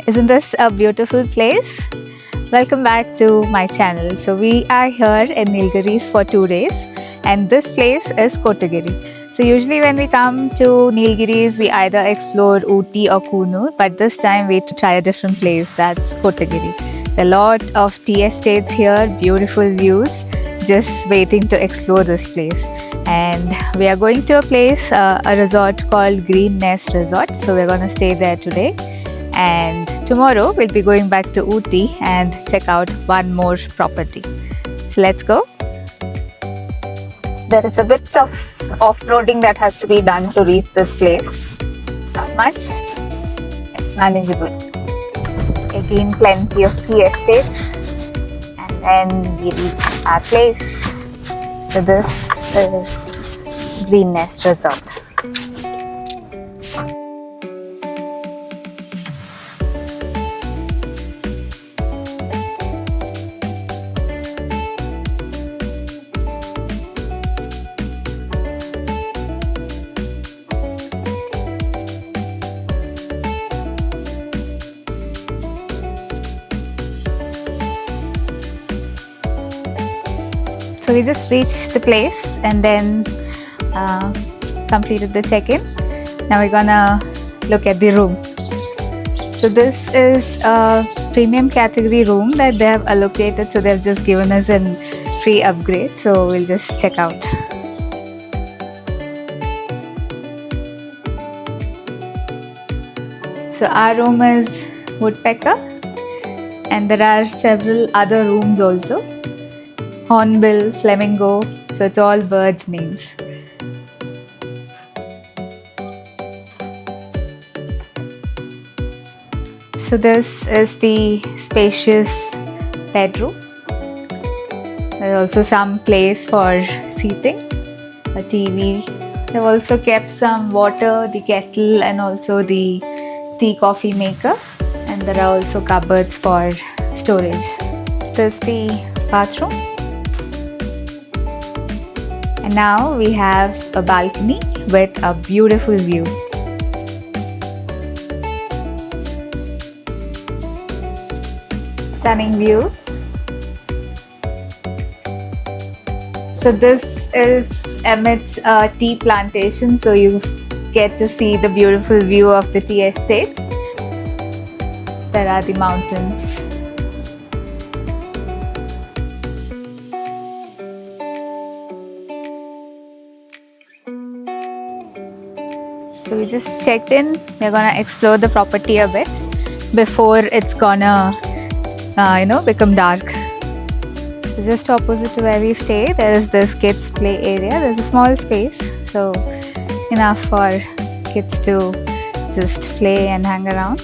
Isn't this a beautiful place? Welcome back to my channel. So we are here in Nilgiris for 2 days and this place is Kotagiri. So usually when we come to Nilgiris, we either explore Ooty or Kunur, but this time we try a different place, that's Kotagiri. There are a lot of tea estates here, beautiful views, just waiting to explore this place. And we are going to a place, a resort called Kurumba Nest Resort. So we're going to stay there today. And tomorrow we'll be going back to Ooty and check out one more property. So let's go. There is a bit of off-roading that has to be done to reach this place. It's not much. It's manageable. Again, plenty of tea estates. And then we reach our place. So this is Kurumba Nest Resort. So we just reached the place and then completed the check-in. Now we're gonna look at the room. So this is a premium category room that they have allocated. So they've just given us a free upgrade. So we'll just check out. So our room is woodpecker and there are several other rooms also. Hornbill, flamingo, so it's all birds' names. So this is the spacious bedroom. There's also some place for seating, a TV. They've also kept some water, the kettle and also the tea coffee maker. And there are also cupboards for storage. This is the bathroom. And now we have a balcony with a beautiful view. Stunning view. So this is amidst a tea plantation, so you get to see the beautiful view of the tea estate. There are the mountains. So we just checked in. We're gonna explore the property a bit before it's gonna, become dark. So just opposite to where we stay, there is this kids' play area. There's a small space, so enough for kids to just play and hang around.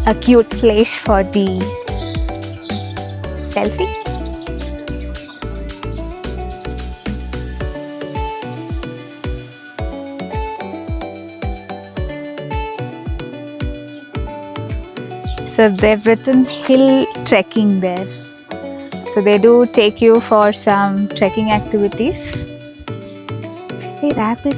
A cute place for the selfie. So they've written hill trekking there. So they do take you for some trekking activities. Hey rabbit.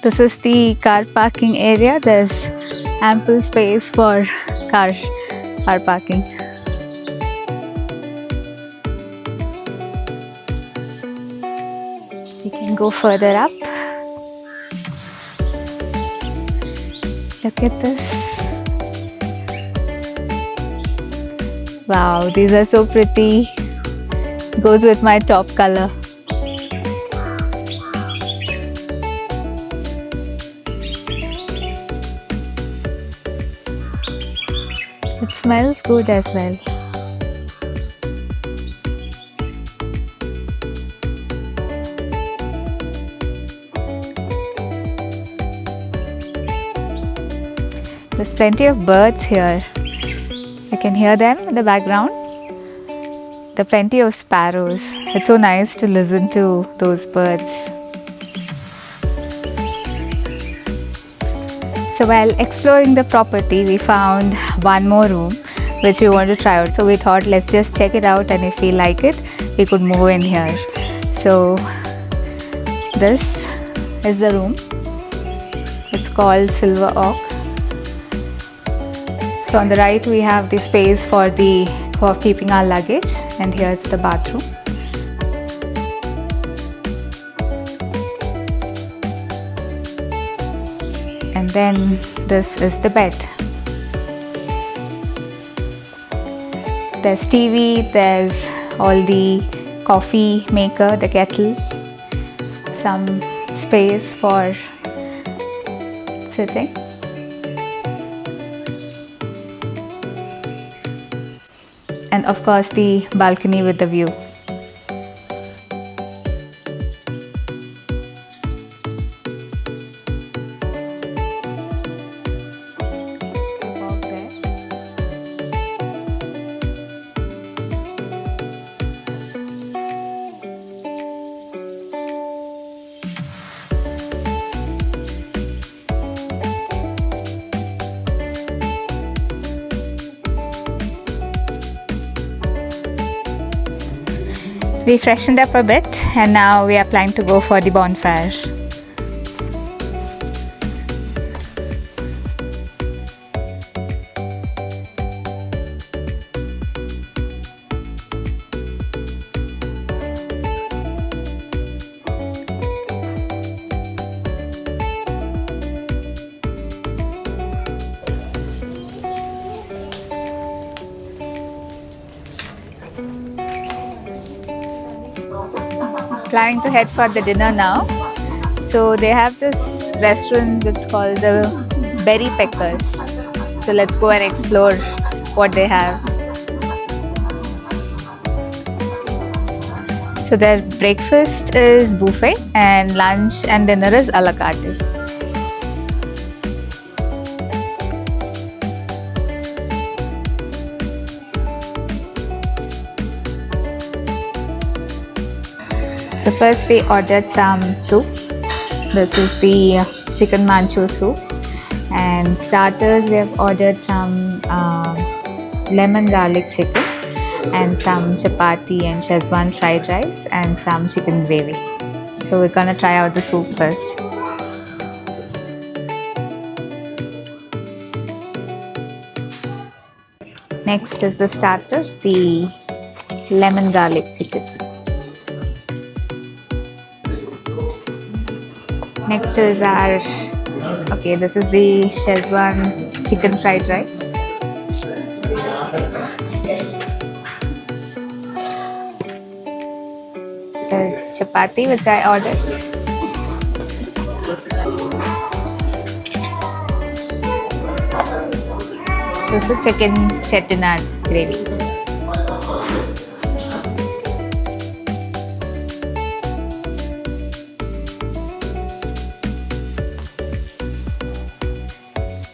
This is the car parking area. There's ample space for car parking. We can go further up. Look at this. Wow, these are so pretty. Goes with my top color. It smells good as well. There's plenty of birds here. You can hear them in the background. There are plenty of sparrows. It's so nice to listen to those birds. So while exploring the property, we found one more room which we want to try out. So we thought, let's just check it out, and if we like it, we could move in here. So this is the room. It's called Silver Oak. So on the right we have the space for keeping our luggage, and here's the bathroom. And then this is the bed. There's TV, there's all the coffee maker, the kettle, some space for sitting. And of course the balcony with the view. We freshened up a bit, and now we are planning to go for the bonfire. Planning to head for the dinner now. So they have this restaurant which is called the Berrypeckers. So let's go and explore what they have. So their breakfast is buffet, and lunch and dinner is a la carte. So first we ordered some soup. This is the chicken mancho soup. And starters, we have ordered some lemon garlic chicken, and some chapati and Szechuan fried rice, and some chicken gravy. So we're gonna try out the soup first. Next is the starter, the lemon garlic chicken. Next is this is the Szechuan chicken fried rice. There's chapati, which I ordered. This is chicken chettinad gravy.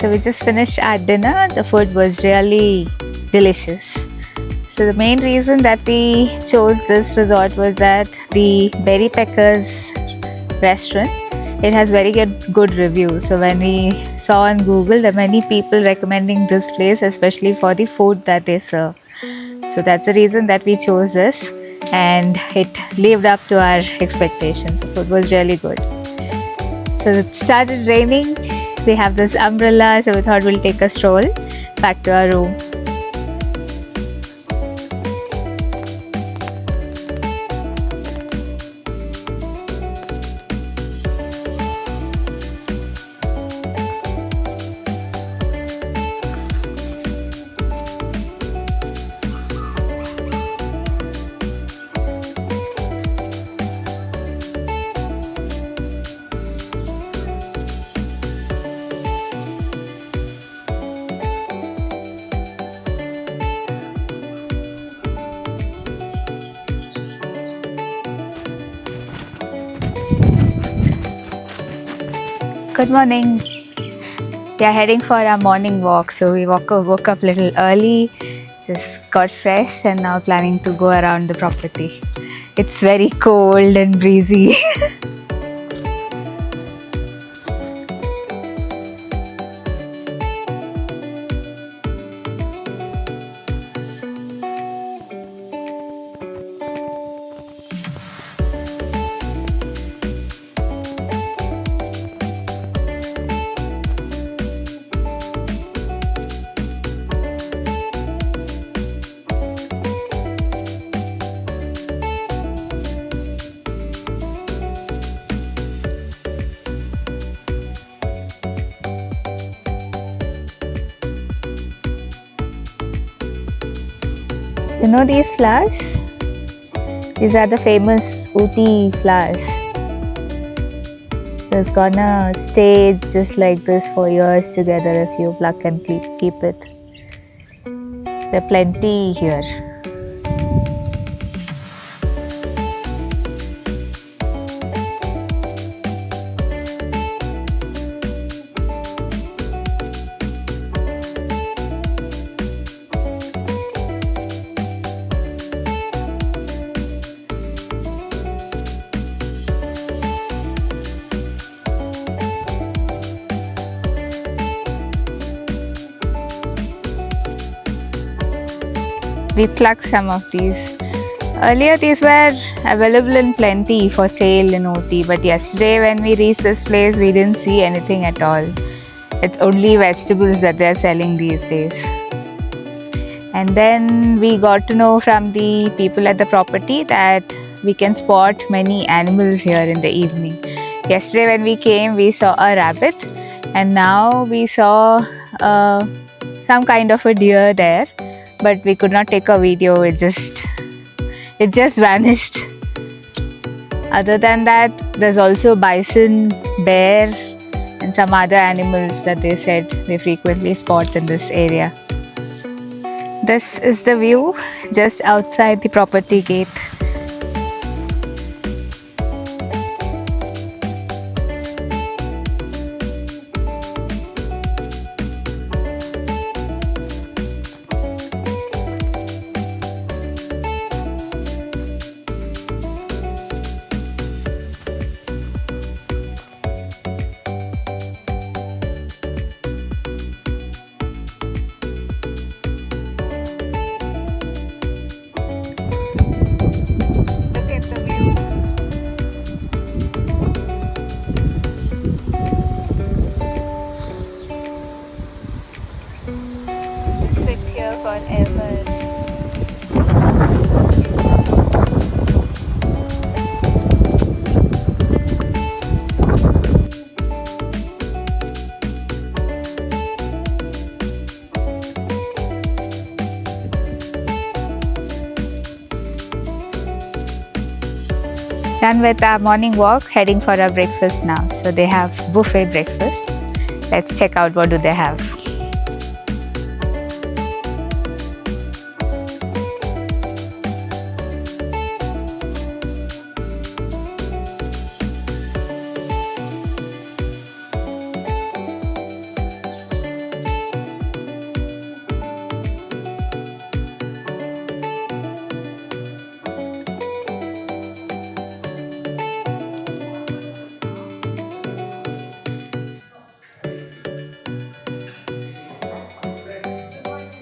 So we just finished our dinner. The food was really delicious. So the main reason that we chose this resort was that the Berrypeckers Restaurant, it has very good reviews. So when we saw on Google, there are many people recommending this place, especially for the food that they serve. So that's the reason that we chose this, and it lived up to our expectations. The food was really good. So it started raining. We have this umbrella, so we thought we'll take a stroll back to our room. Good morning. We are heading for our morning walk. So we woke up a little early, just got fresh, and now planning to go around the property. It's very cold and breezy. know these flowers? These are the famous Ooty flowers. So it's gonna stay just like this for years together if you pluck and keep it. There are plenty here. We plucked some of these. Earlier these were available in plenty for sale in Ooty, but yesterday when we reached this place we didn't see anything at all. It's only vegetables that they're selling these days. And then we got to know from the people at the property that we can spot many animals here in the evening. Yesterday when we came we saw a rabbit, and now we saw some kind of a deer there. But we could not take a video, it just vanished. Other than that, there's also bison, bear and some other animals that they said they frequently spot in this area. This is the view just outside the property gate. Forever. Done with our morning walk, heading for our breakfast now. So they have buffet breakfast. Let's check out what do they have.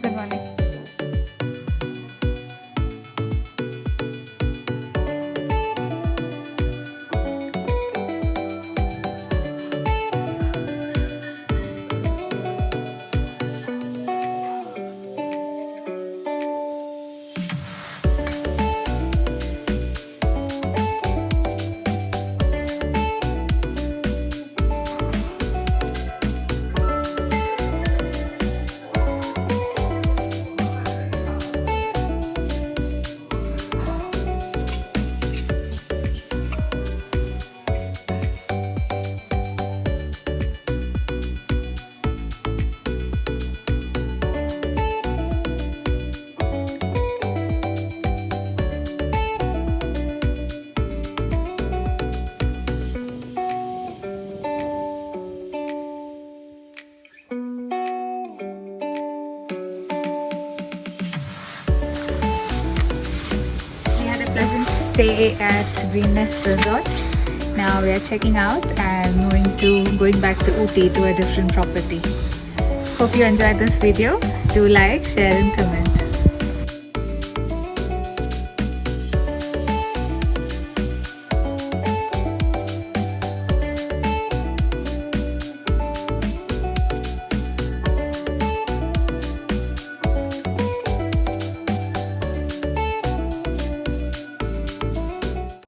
Good morning. Pleasant stay at Kurumba Nest Resort. Now we are checking out and going back to Ooty to a different property. Hope you enjoyed this video. Do like, share and comment.